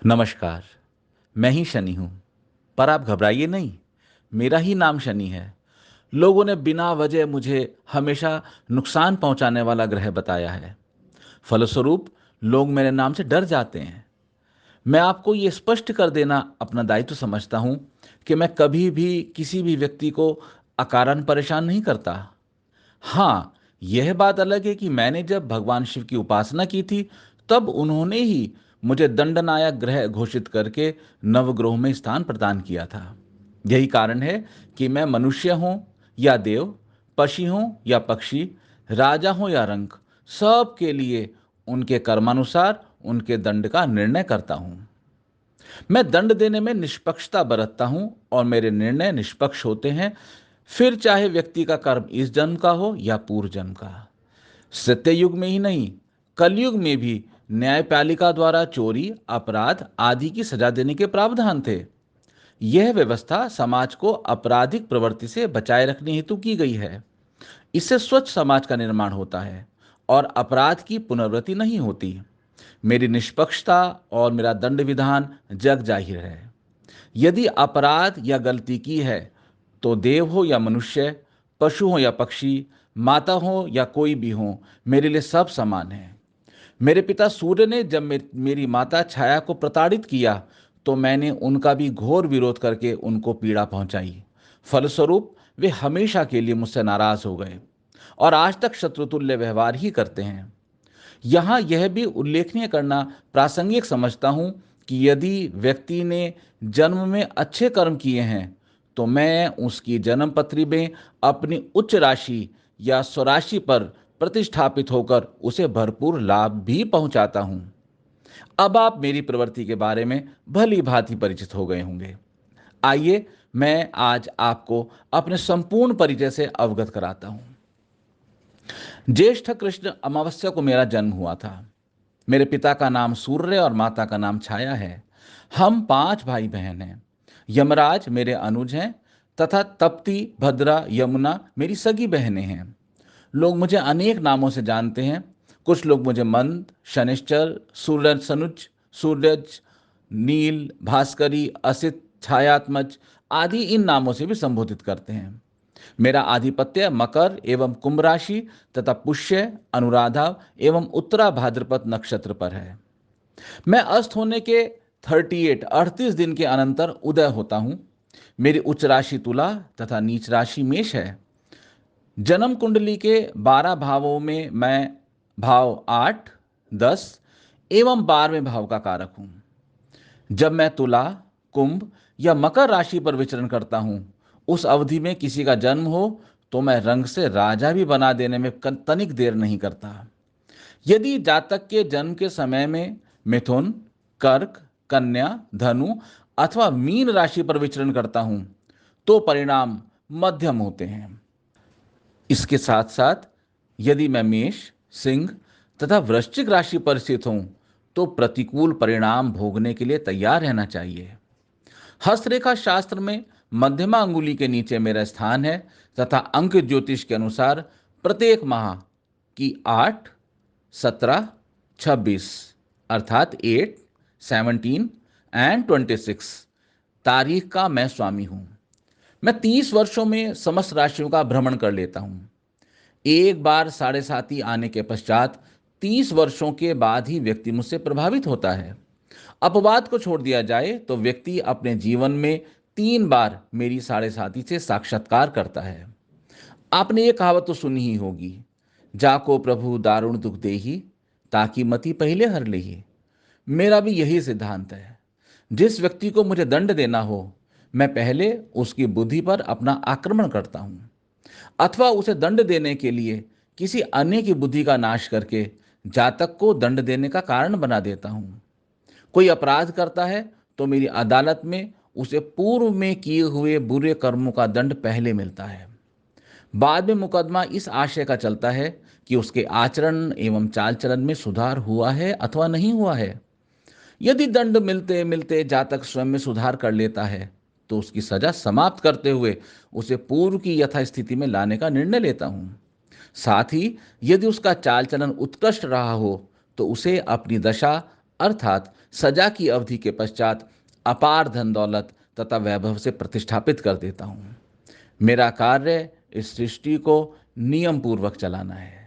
नमस्कार। मैं ही शनि हूँ, पर आप घबराइए नहीं। मेरा ही नाम शनि है। लोगों ने बिना वजह मुझे हमेशा नुकसान पहुंचाने वाला ग्रह बताया है। फलस्वरूप लोग मेरे नाम से डर जाते हैं। मैं आपको ये स्पष्ट कर देना अपना दायित्व समझता हूँ कि मैं कभी भी किसी भी व्यक्ति को अकारण परेशान नहीं करता। हाँ, यह बात अलग है कि मैंने जब भगवान शिव की उपासना की थी, तब उन्होंने ही मुझे दंडनायक ग्रह घोषित करके नवग्रहों में स्थान प्रदान किया था। यही कारण है कि मैं मनुष्य हूं या देव, पशु हूं या पक्षी, राजा हूं या रंक, सबके लिए उनके कर्मानुसार उनके दंड का निर्णय करता हूं। मैं दंड देने में निष्पक्षता बरतता हूं और मेरे निर्णय निष्पक्ष होते हैं, फिर चाहे व्यक्ति का कर्म इस जन्म का हो या पूर्व जन्म का। सत्ययुग में ही नहीं, कलयुग में भी न्यायपालिका द्वारा चोरी, अपराध आदि की सजा देने के प्रावधान थे। यह व्यवस्था समाज को आपराधिक प्रवृत्ति से बचाए रखने हेतु की गई है। इससे स्वच्छ समाज का निर्माण होता है और अपराध की पुनरावृत्ति नहीं होती। मेरी निष्पक्षता और मेरा दंड विधान जग जाहिर है। यदि अपराध या गलती की है, तो देव हो या मनुष्य, पशु हो या पक्षी, माता हो या कोई भी हो, मेरे लिए सब समान है। मेरे पिता सूर्य ने जब मेरी माता छाया को प्रताड़ित किया, तो मैंने उनका भी घोर विरोध करके उनको पीड़ा पहुंचाई। फलस्वरूप वे हमेशा के लिए मुझसे नाराज हो गए और आज तक शत्रुतुल्य व्यवहार ही करते हैं। यहाँ यह भी उल्लेखनीय करना प्रासंगिक समझता हूँ कि यदि व्यक्ति ने जन्म में अच्छे कर्म किए हैं, तो मैं उसकी जन्म पत्री में अपनी उच्च राशि या स्वराशि पर प्रतिष्ठापित होकर उसे भरपूर लाभ भी पहुंचाता हूं। अब आप मेरी प्रवृत्ति के बारे में भली भांति परिचित हो गए होंगे। आइए मैं आज आपको अपने संपूर्ण परिचय से अवगत कराता हूं। ज्येष्ठ कृष्ण अमावस्या को मेरा जन्म हुआ था। मेरे पिता का नाम सूर्य और माता का नाम छाया है। हम 5 भाई बहन हैं। यमराज मेरे अनुज हैं तथा तप्ती, भद्रा, यमुना मेरी सगी बहनें हैं। लोग मुझे अनेक नामों से जानते हैं। कुछ लोग मुझे मंद, शनिश्चर, सूर्य सनुज, सूरज, नील, भास्करी, असित, छायात्मज आदि इन नामों से भी संबोधित करते हैं। मेरा आधिपत्य मकर एवं कुंभ राशि तथा पुष्य, अनुराधा एवं उत्तरा भाद्रपद नक्षत्र पर है। मैं अस्त होने के 38 दिन के अनंतर उदय होता हूं। मेरी उच्च राशि तुला तथा नीच राशि मेष है। जन्म कुंडली के 12 भावों में मैं भाव 8, 10 एवं 12वें भाव का कारक हूं। जब मैं तुला, कुंभ या मकर राशि पर विचरण करता हूं, उस अवधि में किसी का जन्म हो, तो मैं रंग से राजा भी बना देने में तनिक देर नहीं करता। यदि जातक के जन्म के समय में मिथुन, कर्क, कन्या, धनु अथवा मीन राशि पर विचरण करता हूं, तो परिणाम मध्यम होते हैं। इसके साथ साथ यदि मैं मेष, सिंह तथा वृश्चिक राशि पर स्थित हूं, तो प्रतिकूल परिणाम भोगने के लिए तैयार रहना चाहिए। हस्तरेखा शास्त्र में मध्यमा अंगुली के नीचे मेरा स्थान है तथा अंक ज्योतिष के अनुसार प्रत्येक माह की 8, 17, 26 अर्थात 8, 17 एंड 26 तारीख का मैं स्वामी हूं। मैं 30 वर्षों में समस्त राशियों का भ्रमण कर लेता हूं। एक बार साढ़े साथी आने के पश्चात 30 वर्षों के बाद ही व्यक्ति मुझसे प्रभावित होता है। अपवाद को छोड़ दिया जाए तो व्यक्ति अपने जीवन में 3 बार मेरी साढ़े साथी से साक्षात्कार करता है। आपने ये कहावत तो सुनी ही होगी, जाको प्रभु दारुण दुख देही, ताकि मति पहले हर लेही। मेरा भी यही सिद्धांत है। जिस व्यक्ति को मुझे दंड देना हो, मैं पहले उसकी बुद्धि पर अपना आक्रमण करता हूं अथवा उसे दंड देने के लिए किसी अन्य की बुद्धि का नाश करके जातक को दंड देने का कारण बना देता हूं। कोई अपराध करता है तो मेरी अदालत में उसे पूर्व में किए हुए बुरे कर्मों का दंड पहले मिलता है। बाद में मुकदमा इस आशय का चलता है कि उसके आचरण एवं चाल चलन में सुधार हुआ है अथवा नहीं हुआ है। यदि दंड मिलते मिलते जातक स्वयं में सुधार कर लेता है, तो उसकी सजा समाप्त करते हुए उसे पूर्व की यथास्थिति में लाने का निर्णय लेता हूं। साथ ही यदि उसका चाल चलन उत्कृष्ट रहा हो, तो उसे अपनी दशा अर्थात सजा की अवधि के पश्चात अपार धन दौलत तथा वैभव से प्रतिष्ठापित कर देता हूँ। मेरा कार्य इस सृष्टि को नियम पूर्वक चलाना है।